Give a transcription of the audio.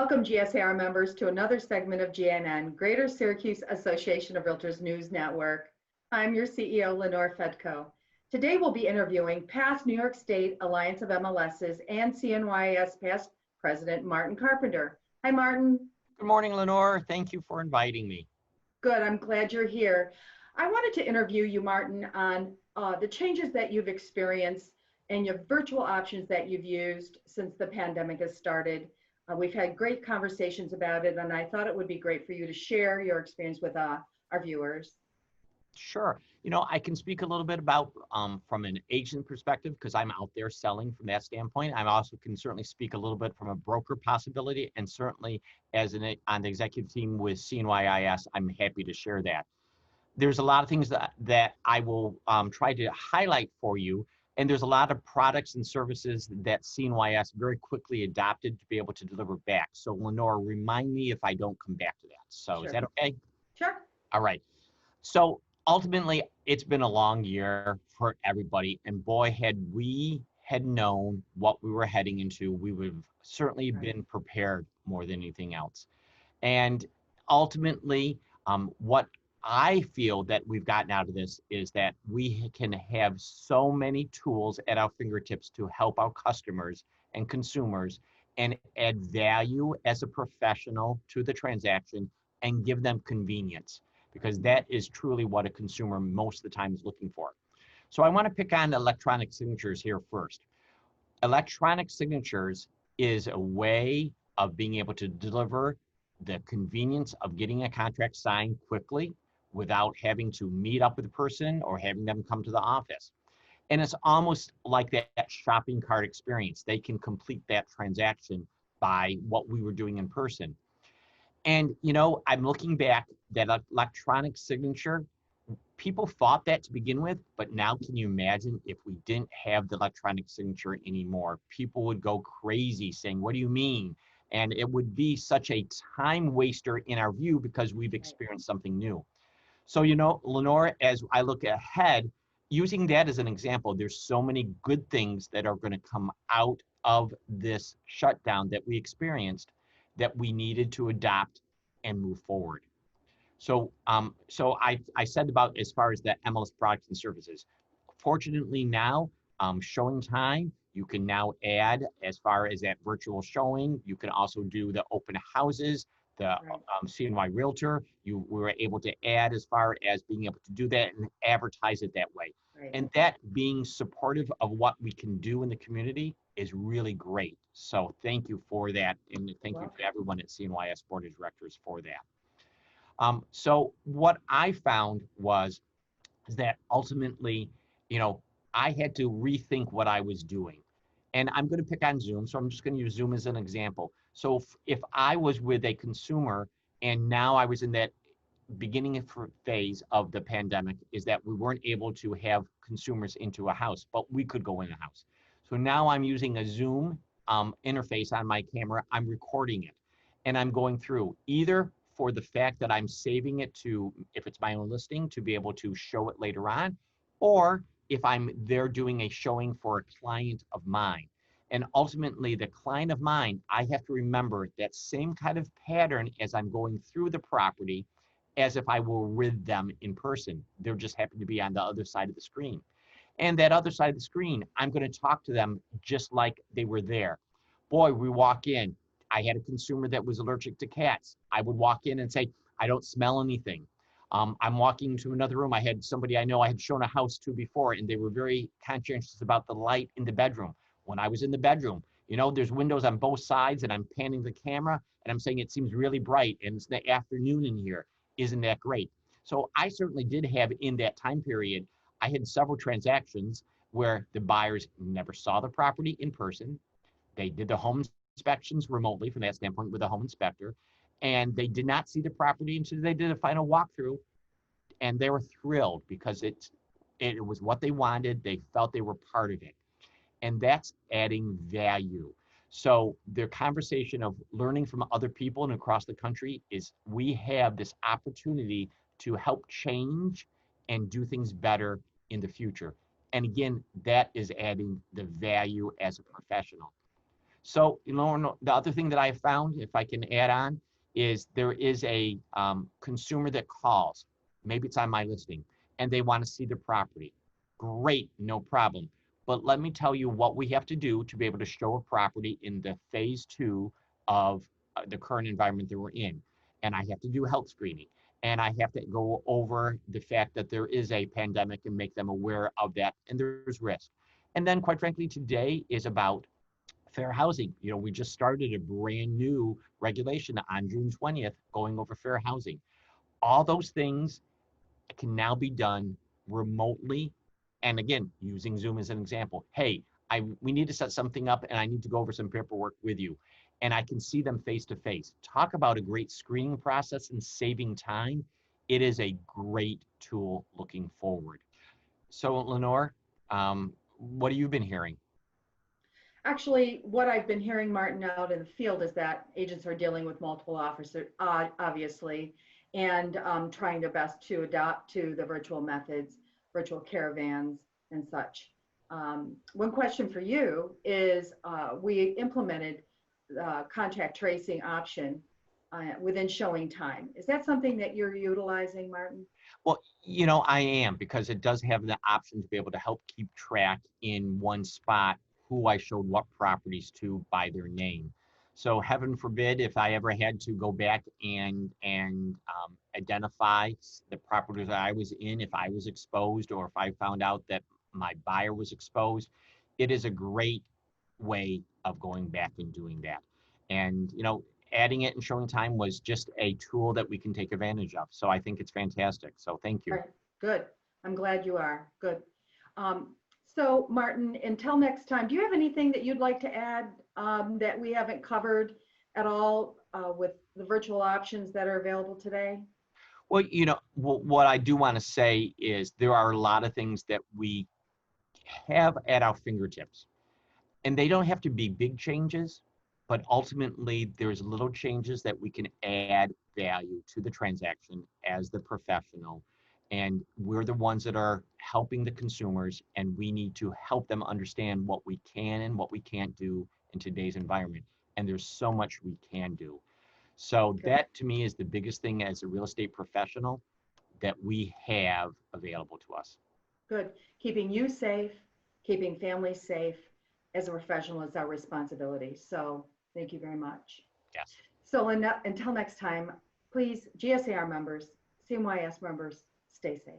Welcome, GSAR members, to another segment of GNN, Greater Syracuse Association of Realtors News Network. I'm your CEO, Lenore Fedko. Today, we'll be interviewing past New York State Alliance of MLSs and CNYS past President Martin Carpenter. Hi, Martin. Good morning, Lenore. Thank you for inviting me. Good, I'm glad you're here. I wanted to interview you, Martin, on the changes that you've experienced and your virtual options that you've used since the pandemic has started. We've had great conversations about it, and I thought it would be great for you to share your experience with our viewers. Sure. You know, I can speak a little bit about from an agent perspective because I'm out there selling from that standpoint. I also can certainly speak a little bit from a broker possibility, and certainly as on the executive team with CNYIS, I'm happy to share that. There's a lot of things that I will try to highlight for you. And there's a lot of products and services that CNYS very quickly adopted to be able to deliver back. So Lenore, remind me if I don't come back to that. So Sure. Is that okay? Sure. All right. So ultimately, it's been a long year for everybody. And boy, had we known what we were heading into, we would have certainly been prepared more than anything else. And ultimately, what I feel that we've gotten out of this is that we can have so many tools at our fingertips to help our customers and consumers and add value as a professional to the transaction and give them convenience, because that is truly what a consumer most of the time is looking for. So I want to pick on electronic signatures here first. Electronic signatures is a way of being able to deliver the convenience of getting a contract signed quickly without having to meet up with a person or having them come to the office. And it's almost like that shopping cart experience. They can complete that transaction by what we were doing in person. And, you know, I'm looking back, that electronic signature, people thought that to begin with, but now can you imagine if we didn't have the electronic signature anymore? People would go crazy saying, what do you mean? And it would be such a time waster in our view because we've experienced something new. So, you know, Lenore, as I look ahead, using that as an example, there's so many good things that are going to come out of this shutdown that we experienced that we needed to adopt and move forward. So, I said about as far as the MLS products and services. Fortunately now, showing time, you can now add as far as that virtual showing. You can also do the open houses, the CNY Realtor. We were able to add as far as being able to do that and advertise it that way. Right. And that being supportive of what we can do in the community is really great. So thank you for that. And thank you to everyone at CNYS Board of Directors for that. So what I found was that ultimately, you know, I had to rethink what I was doing. And I'm going to pick on Zoom, so I'm just going to use Zoom as an example. So if I was with a consumer and now I was in that beginning phase of the pandemic, is that we weren't able to have consumers into a house, but we could go in a house. So now I'm using a Zoom interface on my camera. I'm recording it, and I'm going through either for the fact that I'm saving it to, if it's my own listing, to be able to show it later on, or if I'm there doing a showing for a client of mine. And ultimately, the client of mine, I have to remember that same kind of pattern as I'm going through the property as if I were with them in person. They're just happen to be on the other side of the screen. And that other side of the screen, I'm going to talk to them just like they were there. Boy, we walk in. I had a consumer that was allergic to cats. I would walk in and say, I don't smell anything. I'm walking to another room. I had somebody I know I had shown a house to before, and they were very conscientious about the light in the bedroom. When I was in the bedroom, you know, there's windows on both sides, and I'm panning the camera, and I'm saying it seems really bright, and it's the afternoon in here. Isn't that great? So I certainly did have, in that time period, I had several transactions where the buyers never saw the property in person. They did the home inspections remotely from that standpoint with a home inspector, and they did not see the property until they did a final walkthrough, and they were thrilled because it was what they wanted. They felt they were part of it, and that's adding value. So the conversation of learning from other people and across the country is we have this opportunity to help change and do things better in the future. And again, that is adding the value as a professional. So, the other thing that I found, if I can add on, is there is a consumer that calls. Maybe it's on my listing, and they want to see the property. Great, no problem. But let me tell you what we have to do to be able to show a property in the phase 2 of the current environment that we're in. And I have to do health screening. And I have to go over the fact that there is a pandemic and make them aware of that. And there's risk. And then, quite frankly, today is about fair housing. We just started a brand new regulation on June 20th going over fair housing. All those things can now be done remotely. And again, using Zoom as an example, hey, we need to set something up and I need to go over some paperwork with you. And I can see them face to face. Talk about a great screening process and saving time. It is a great tool looking forward. So, Lenore, what have you been hearing? Actually, what I've been hearing, Martin, out in the field is that agents are dealing with multiple officers, obviously, and trying their best to adapt to the virtual methods, virtual caravans, and such. One question for you is we implemented contact tracing option within showing time. Is that something that you're utilizing, Martin? Well, I am, because it does have the option to be able to help keep track in one spot who I showed what properties to by their name. So heaven forbid if I ever had to go back and identify the properties that I was in, if I was exposed or if I found out that my buyer was exposed, it is a great way of going back and doing that. And, adding it and showing time was just a tool that we can take advantage of. So I think it's fantastic. So thank you. All right, good. I'm glad you are. Good. So Martin, until next time, do you have anything that you'd like to add that we haven't covered at all with the virtual options that are available today? Well, what I do want to say is there are a lot of things that we have at our fingertips, and they don't have to be big changes, but ultimately there's little changes that we can add value to the transaction as the professional. And we're the ones that are helping the consumers, and we need to help them understand what we can and what we can't do in today's environment. And there's so much we can do. So Good. that to me is the biggest thing as a real estate professional that we have available to us. Good. Keeping you safe, keeping families safe as a professional is our responsibility. So thank you very much. Yes. So until next time, please, GSAR members, CMYS members, stay safe.